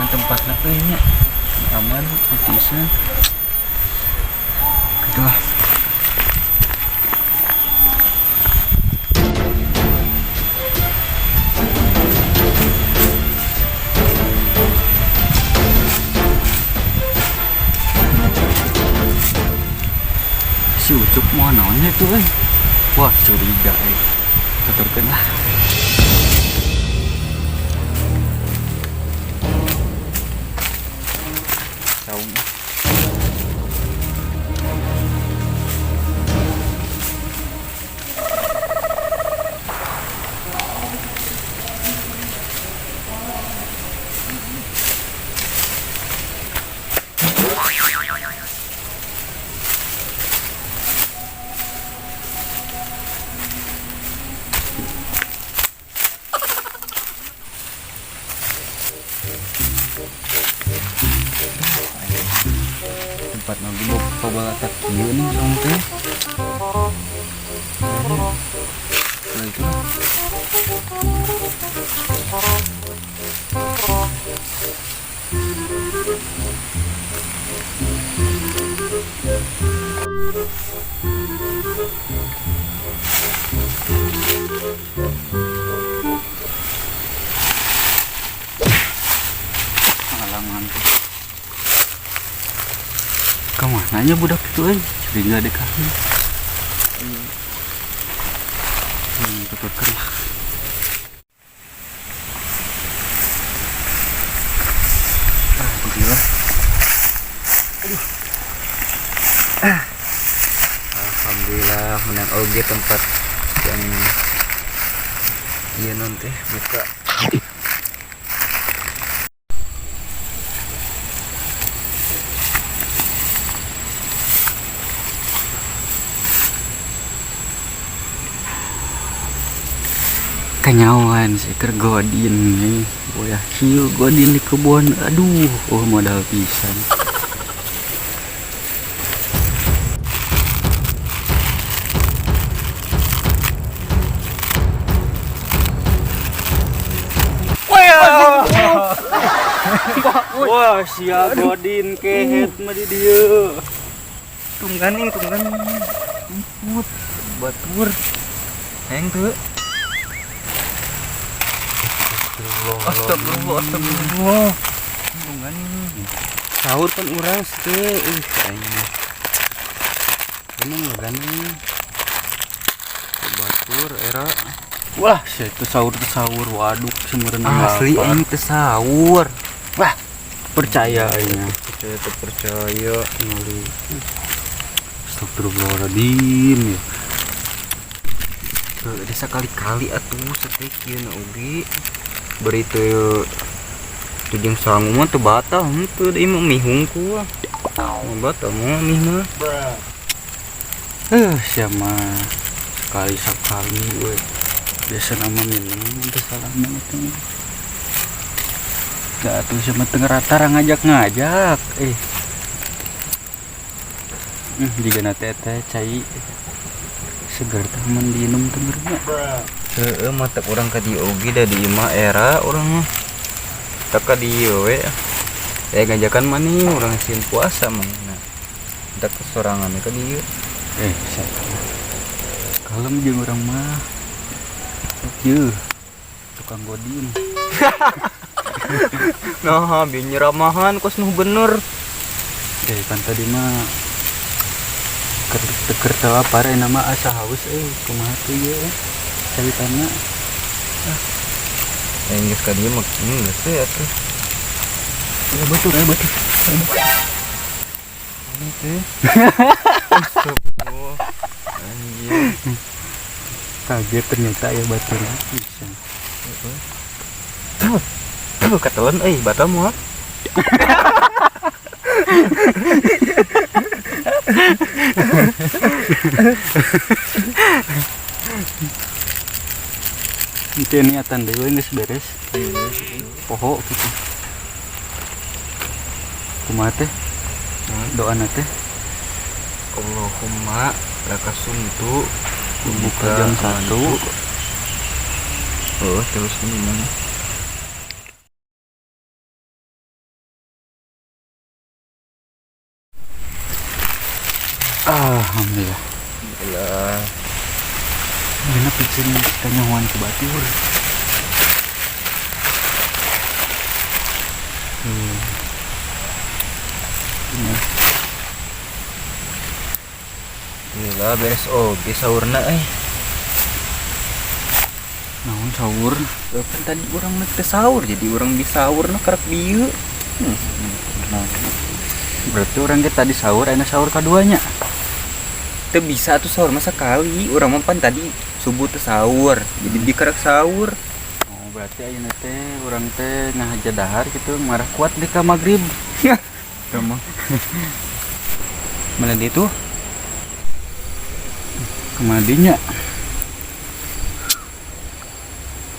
Tempatnya kayaknya aman, bisa. Itulah. Si Ucup mau naonnya tuh, wah curiga, tuturkeun lah. Saung. Tempat nabi pabalatak kieu nih saung teh. Nah itu. Alaman tuh. Kemananya budak itu curiga deh kami. Tutupkan lah. Begitulah. Alhamdulillah menang oge tempat yang iya nanti buka. Kenyawan seker godin nih boyah hiu godin di kebun, aduh modal pisan. Wah sia godin kehet mah di dieu. Tungganing imput batur heng tuh. Astagfirullah. Tunggan sahur kan urang teh kayaknya. Emang gani. Batur era. Wah, itu sahur waduk semeurna asli ini teh sahur. Wah, percayanya. Percaya ngali. Astagfirullahaladzim ya. Desa kali-kali atuh setek kieu na oge. Beri teu tujung sangu mah teu batal henteu deui mah mihung ku. Batal mah mih mah. Sia mah sekali we. Biasa nama minum teu salaman itu. Da atuh sia mah teu ngarata ngajak-ngajak. Jigana teteh cai seger temen dinum tengernya. Mata orang ka dieu oge da di imah era urang tak ka dieu we. Ngajakan mah nih urang sieun puasa mah. Tak kesorangan ka dieu. Kalem jeung urang mah. Ieu tukang godin. Nah, bi nyeramahan kos nu bener. Kan tadi mah teker tawa pare nama asa haus kumaha tuh ya ceritanya geus ka dieu mah geus teh atuh batur ini teh anjir kaget ternyata ya batur bisa tuh katelan batal moal. Itu niatan dewe geus beres. Poho gitu. Kumaha teh? Doana teh. Allahumma lakasumtu Buka jam 1. Oh, terus gimana? Alhamdulillah. Alhamdulillah. Enak picin kanyawan ke batur. Ini Alhamdulillah beres oge saurna naon sahur? Kan tadi orang teh sahur jadi orang bisa sahur karek dieu. Berarti orang kita tadi sahur, enak sahur keduanya. Teu bisa tuh sahur masa kali. Urang mah pan tadi subuh teh sahur. Jadi dikarek sahur. Oh, berarti ayeuna teh urang teh ngahaja dahar gitu marah kuat di ka magrib. Kamu Mana dia tuh? Kemadinya.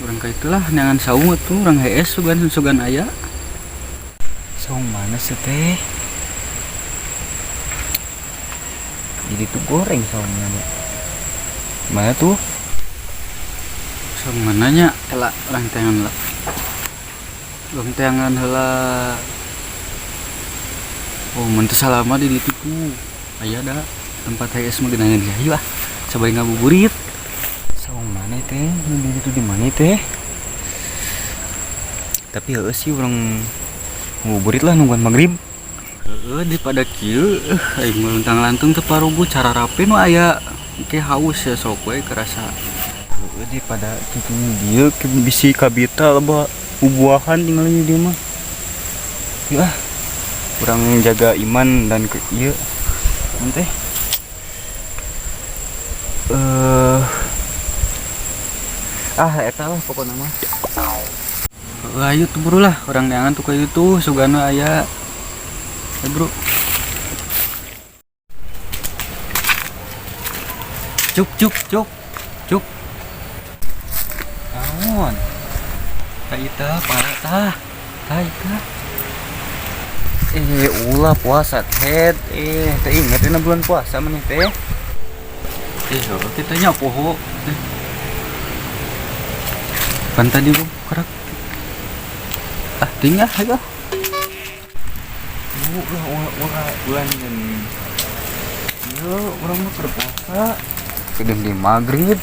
Urang ka itulah neangan saung tuh urang hees sugan aya. saung mana sih teh? Jadi tuh goreng saungnya. Mana tuh? Saung mananya? Ela urang teangan lah. Urang teangan heula. Oh, mun teu salama di ditu ku. Aya da tempat hees mah geunangan hayu ah. Sabari ngabuburit. Saung mana teh? Di itu di mana teh? Tapi heueuh sih urang ngabuburit lah nungguan magrib. Heeh, daripada kieu aing mah lantang-lantung teu parugu cara rapi nu aya ke haus ya sok we kerasa. Heueuh daripada kitu dieu bisi kabita loba bubuahan tinggal di dieu mah. Ya, kurang jaga iman dan ke ieu. Teh. Eta lah pokoknya mah. Ayo tuh bro lah, orang neangan tuh kayu tuh sugana aya. Bro. Cuk. Naon? Kaita para tah. Kaita. Ulah puasa teh. Teh inget dina bulan puasa mah teh. Kita nya poho. Pan tadi bro, kerak. Tinggal aja. Ulah bulan ini. Yo, orang mau berpuasa. Kedeng di maghrib.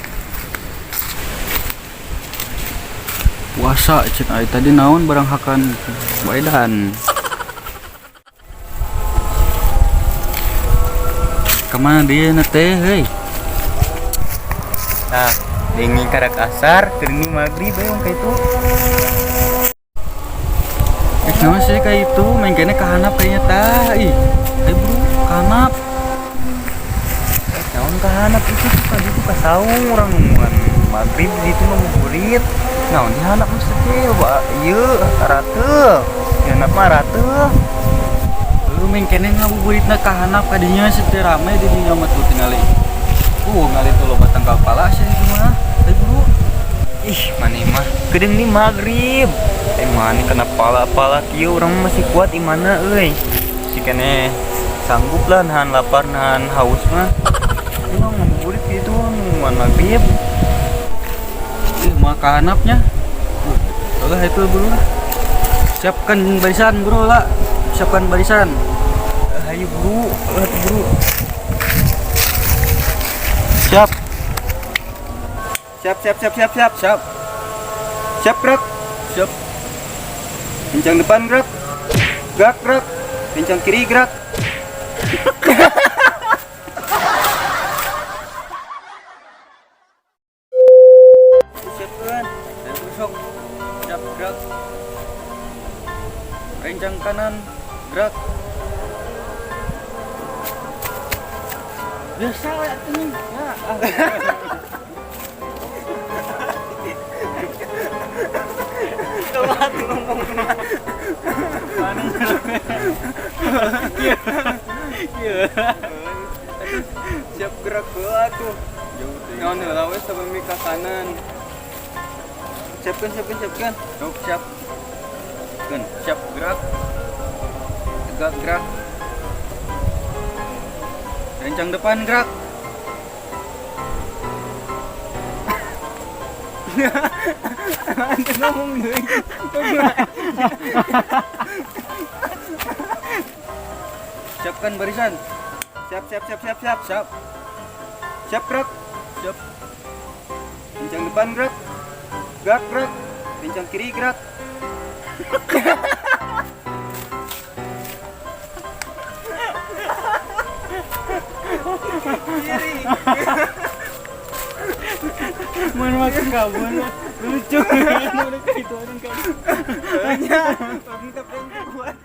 Puasa cek ai tadi naon barang hakan baedan. Kemana dia na teh heuy? Nah, dengi karak asar, teuing maghrib yang kayak itu. Kenapa sih kayak itu? Main kene kahanap kayaknya tah. Ih, bro, kahanap. Naon kahanap itu tadi itu kasaung orang nungguan maghrib di itu ngabuburit. Naon dihanap mesti teh, ieu rateuh. Dihanap mah rateuh. Lu main kene ngabuburitna kahanap kadinya setir rame di dinya mah tuh tingali. Ngali tuh lo batang kepala sih itu mah. Bro. Ih, mana mah kedeng nih maghrib. Mana kena pala kieu orang masih kuat imana euy. Si kene sanggup lah nahan lapar nahan haus mah. Emang ngabuburit gitu nungguan maghrib. Mah kahanapnya. Itu bro. Siapkan barisan bro lah. Siapkan barisan. Ayo bro, bro. Siap. Siap gerak. Siap. Kencang depan gerak. Gerak. Kencang kiri gerak. Siapkan. Saya besok. Siap gerak. Kencang kanan gerak. Biasa ya ini. Ya. Telat ngomong mah. Iya. Siap gerak heula tuh. Naon heula we sabemi ka kanan. Siapkan. Sok siap. Siap gerak. Tegak gerak. Rencang depan gerak. Ante ngomong deui. Siapkan barisan. Siap. Siap gerak. Siap. Rencang depan gerak. Gerak. Rencang kiri gerak. Kiri. Mana makan kabun lucu. Mana itu orang kamu. Hanya, minta pengen kuat.